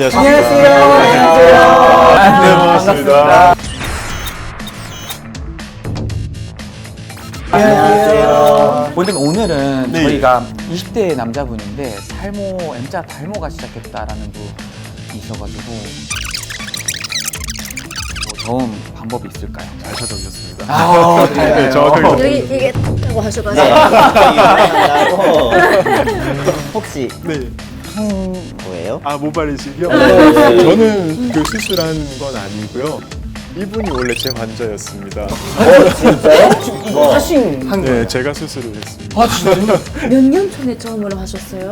반갑습니다. 안녕하세요. 오늘은 네. 저희가 20대 남자분인데 M자 탈모가 시작했다라는 분이 있어가지고 도움 방법이 있을까요? 잘 찾아오셨습니다. 네, 정확하게. 여기 이게 하고 하셔가지고 혹시 네. 뭐예요? 아, 모발이식이요? 저는 그 수술한 건 아니고요. 이분이 원래 제 환자였습니다. 진짜요? 뭐 하신 네, 제가 수술을 했습니다. 아 진짜요? 몇 년 전에 처음으로 하셨어요?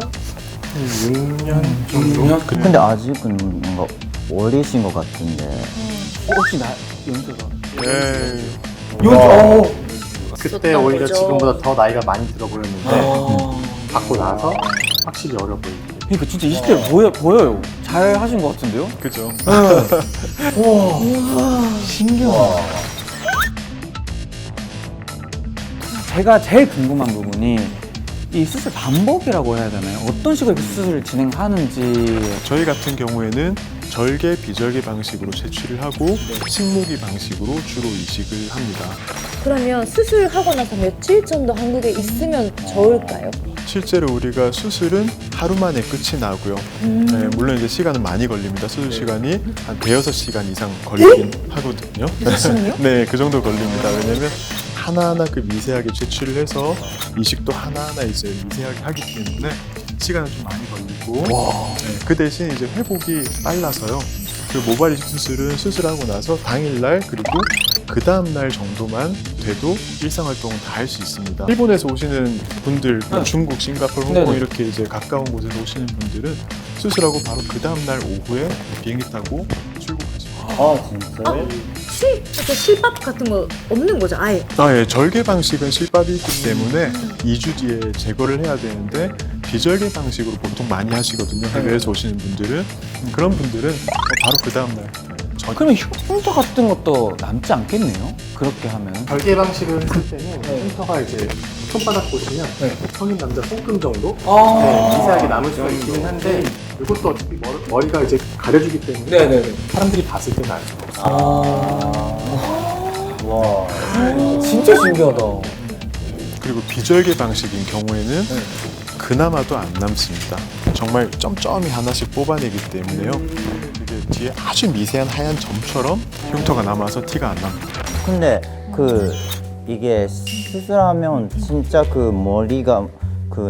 6년 정도? 근데 아직은 뭔가 어리신 것 같은데. 혹시 나 연세가 네. 그때 썼던 오히려 거죠. 지금보다 더 나이가 많이 들어 보였는데 받고 나서 확실히 어려 보이고. 그러니까 진짜 20대 보여요. 잘 하신 것 같은데요? 그죠. 신기하다. 제가 제일 궁금한 부분이 이 수술 방법이라고 해야 되나요? 어떤 식으로 그 수술을 진행하는지. 저희 같은 경우에는 절개, 비절개 방식으로 채취를 하고 식모기 방식으로 주로 이식을 합니다. 그러면 수술하고 나서 며칠 정도 한국에 있으면 좋을까요? 실제로 우리가 수술은 하루 만에 끝이 나고요. 네, 물론 이제 시간은 많이 걸립니다. 수술 시간이 한 대여섯 시간 이상 걸리긴 하거든요. 네, 그 정도 걸립니다. 왜냐면 하나하나 그 미세하게 채취를 해서 이식도 하나하나 이제 미세하게 하기 때문에 시간은 좀 많이 걸리고 네, 그 대신 이제 회복이 빨라서요. 그 모발 이식 수술은 수술하고 나서 당일날 그리고 그 다음날 정도만 돼도 일상활동은 다 할 수 있습니다. 일본에서 오시는 분들, 중국, 싱가포르, 홍콩 네네. 이렇게 이제 가까운 곳에서 오시는 분들은 수술하고 바로 그 다음날 오후에 비행기 타고 출국하십니다. 아 진짜요? 이렇게 실밥 같은 거 없는 거죠, 아예? 예, 절개 방식은 실밥이 있기 때문에 2주 뒤에 제거를 해야 되는데 비절개 방식으로 보통 많이 하시거든요. 해외에서 오시는 분들은 그런 분들은 바로 그 다음날 그러면 흉터 같은 것도 남지 않겠네요? 그렇게 하면. 절개 방식을 했을 때는 흉터가 이제 손바닥 보시면 성인 남자 손금 정도 미세하게 남을 수가 있기는 한데 이것도 어차피 머리가 이제 가려주기 때문에 사람들이 봤을 때는 알 수가 없어요. 와. 진짜 신기하다. 그리고 비절개 방식인 경우에는 그나마도 안 남습니다. 정말 점점이 하나씩 뽑아내기 때문에요. 이게 뒤에 아주 미세한 하얀 점처럼 흉터가 남아서 티가 안 납니다. 근데 이게 수술하면 진짜 그 머리가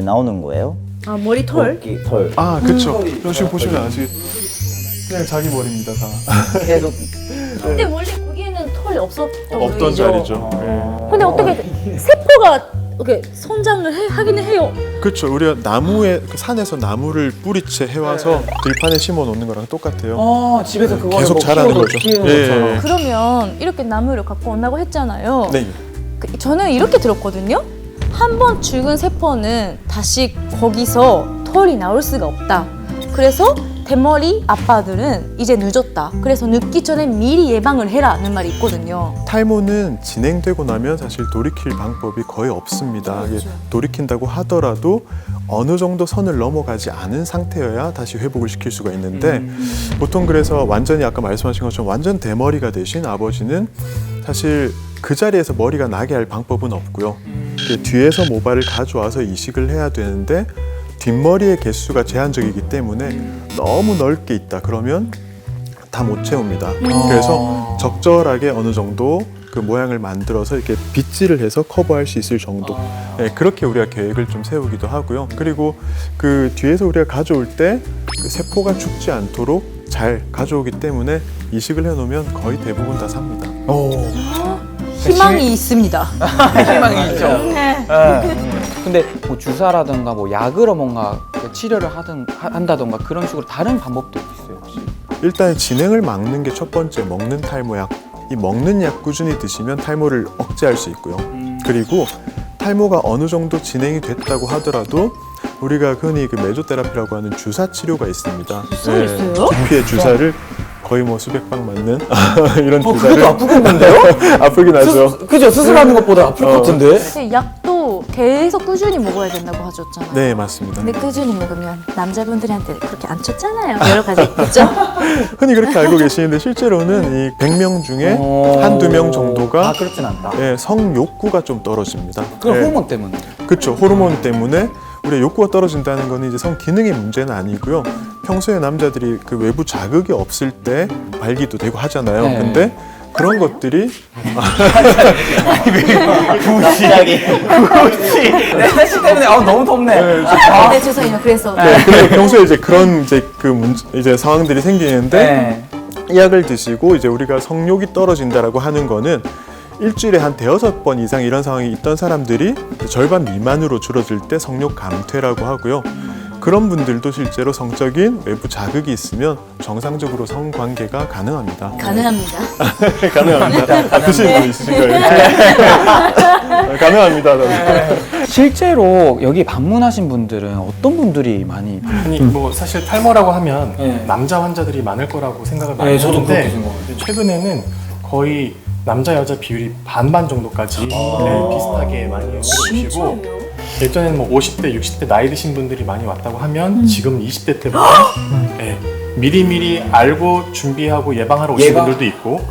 나오는 거예요? 아, 머리털? 털. 아, 그쵸. 지금 보시면 아시겠죠? 그냥 자기 머리입니다, 다. 계속. 근데 원래 거기에는 털이 없었던 없던 거죠? 자리죠. 네. 근데 어떻게 세포가 이렇게 성장을 하기는 해요? 그렇죠. 우리가 나무에 그 산에서 나무를 뿌리채 해와서 들판에 심어 놓는 거랑 똑같아요. 집에서 그거 계속 자라는 거죠. 키우는 예. 것처럼. 그러면 이렇게 나무를 갖고 온다고 했잖아요. 네. 저는 이렇게 들었거든요. 한 번 죽은 세포는 다시 거기서 털이 나올 수가 없다. 그래서 대머리 아빠들은 이제 늦었다. 그래서 늦기 전에 미리 예방을 해라는 말이 있거든요. 탈모는 진행되고 나면 사실 돌이킬 방법이 거의 없습니다. 이게 돌이킨다고 하더라도 어느 정도 선을 넘어가지 않은 상태여야 다시 회복을 시킬 수가 있는데 보통 그래서 완전히 아까 말씀하신 것처럼 완전 대머리가 되신 아버지는 사실 그 자리에서 머리가 나게 할 방법은 없고요. 뒤에서 모발을 가져와서 이식을 해야 되는데 뒷머리의 개수가 제한적이기 때문에 너무 넓게 있다 그러면 다 못 채웁니다. 그래서 적절하게 어느 정도 그 모양을 만들어서 이렇게 빗질을 해서 커버할 수 있을 정도. 네, 그렇게 우리가 계획을 좀 세우기도 하고요. 그리고 그 뒤에서 우리가 가져올 때 그 세포가 죽지 않도록 잘 가져오기 때문에 이식을 해놓으면 거의 대부분 다 삽니다. 희망이 있습니다. 희망이 있죠. 네. 근데 뭐 주사라든가 뭐 약으로 뭔가 치료를 한다던가 그런 식으로 다른 방법도 있어요 혹시? 일단 진행을 막는 게 첫 번째 먹는 탈모약. 이 먹는 약 꾸준히 드시면 탈모를 억제할 수 있고요. 그리고 탈모가 어느 정도 진행이 됐다고 하더라도 우리가 흔히 그 메조테라피라고 하는 주사 치료가 있습니다. 주사 있어요? 두피에 주사를 거의 뭐 수백 방 맞는 이런 주사를 그것도 아프겠는데요? 아프긴 하죠. 그죠? 수술하는 것보다 아플 것 같은데? 근데 약도 계속 꾸준히 먹어야 된다고 하셨잖아요. 네, 맞습니다. 근데 꾸준히 먹으면 남자분들한테 그렇게 안 좋잖아요. 여러 가지 있죠. 흔히 그렇게 알고 계시는데 실제로는 이 100명 중에 한두 명 정도가 그렇진 않다. 예, 성욕구가 좀 떨어집니다. 그럼 예, 호르몬 때문에. 그렇죠. 호르몬 때문에 우리가 욕구가 떨어진다는 거는 이제 성 기능의 문제는 아니고요. 평소에 남자들이 그 외부 자극이 없을 때 발기도 되고 하잖아요. 네. 근데 그런 것들이 내 사실 때문에 너무 덥네. 네, 죄송해요. 그래서 그래서 평소에 이제 그런 이제 그 이제 상황들이 생기는데 이 약을 드시고 이제 우리가 성욕이 떨어진다라고 하는 거는 일주일에 한 5번 이상 이런 상황이 있던 사람들이 절반 미만으로 줄어들 때 성욕 감퇴라고 하고요. 그런 분들도 실제로 성적인 외부 자극이 있으면 정상적으로 성관계가 가능합니다. 가능합니다. 가능합니다. 드시는 분 있으신가요? 가능합니다. 실제로 여기 방문하신 분들은 어떤 분들이 많이 아니 뭐 사실 탈모라고 하면 네. 남자 환자들이 많을 거라고 생각을 많이 네, 저도 그렇게 하는데 생각해요. 최근에는 거의 남자 여자 비율이 반반 정도까지 네, 비슷하게 많이 오시고 예전에는 뭐 50대, 60대 나이 드신 분들이 많이 왔다고 하면 지금 20대 때부터 네, 미리미리 알고 준비하고 예방하러 오시는 분들도 있고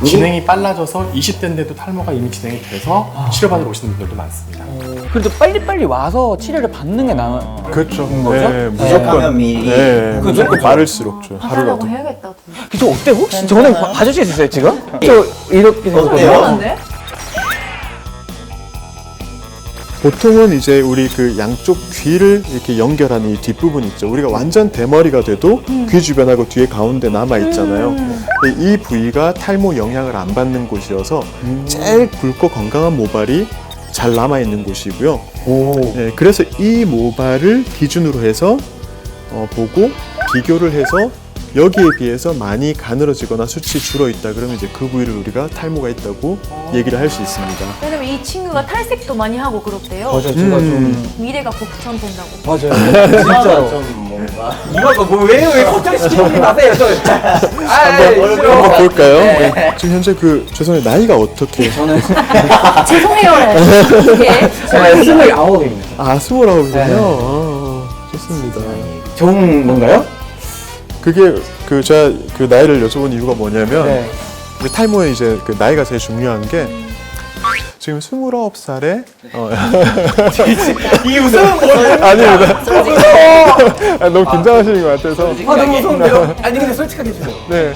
진행이 빨라져서 20대인데도 탈모가 이미 진행이 돼서 치료받으러 오시는 분들도 많습니다. 그래도 빨리빨리 와서 치료를 받는 게 나은 그렇죠. 거죠? 네, 무조건. 하면 미리. 네, 그죠? 무조건 빠를수록 죠. 하루라도. 해야겠다. 그죠? 어때? 혹시 전에 봐주실 수 있어요 지금? 저 이렇게 생겼거든요. 보통은 이제 우리 그 양쪽 귀를 이렇게 연결하는 이 뒷부분 있죠. 우리가 완전 대머리가 돼도 귀 주변하고 뒤에 가운데 남아 있잖아요. 이 부위가 탈모 영향을 안 받는 곳이어서 제일 굵고 건강한 모발이 잘 남아 있는 곳이고요. 네, 그래서 이 모발을 기준으로 해서 보고 비교를 해서 여기에 비해서 많이 가늘어지거나 숱이 줄어 있다 그러면 이제 그 부위를 우리가 탈모가 있다고 얘기를 할 수 있습니다. 왜냐면 이 친구가 탈색도 많이 하고 그렇대요. 맞아요, 제가 좀 미래가 복천된다고. 맞아요, 진짜로. 이거 뭐왜 걱정 시키지 마세요, 저. 한번 볼까요? 네. 지금 현재 그 죄송해요 나이가 어떻게? 저는 죄송해요. 이게 제가 29입니다. 아 29이군요. 네. 좋습니다. 좋은 건가요? 그게 그 제가 그 나이를 여쭤본 이유가 뭐냐면 네. 그 탈모에 이제 그 나이가 제일 중요한 게 지금 29살에 이 웃음은 뭘? 아닙니다. 아, 너무 긴장하시는 것 같아서. 너무 무서운데요? 아니 근데 솔직하게 해주세요. 네.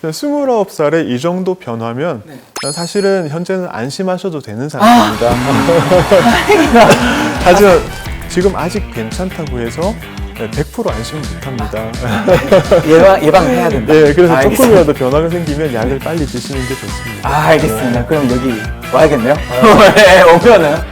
자, 29살에 이 정도 변화면 사실은 현재는 안심하셔도 되는 상태입니다. 하지만 지금 아직 괜찮다고 해서 100% 안심은 못합니다. 예방해야 된다. 네, 그래서 알겠습니다. 조금이라도 변화가 생기면 약을 빨리 드시는 게 좋습니다. 알겠습니다. 그럼 여기 와야겠네요. 네, 오면은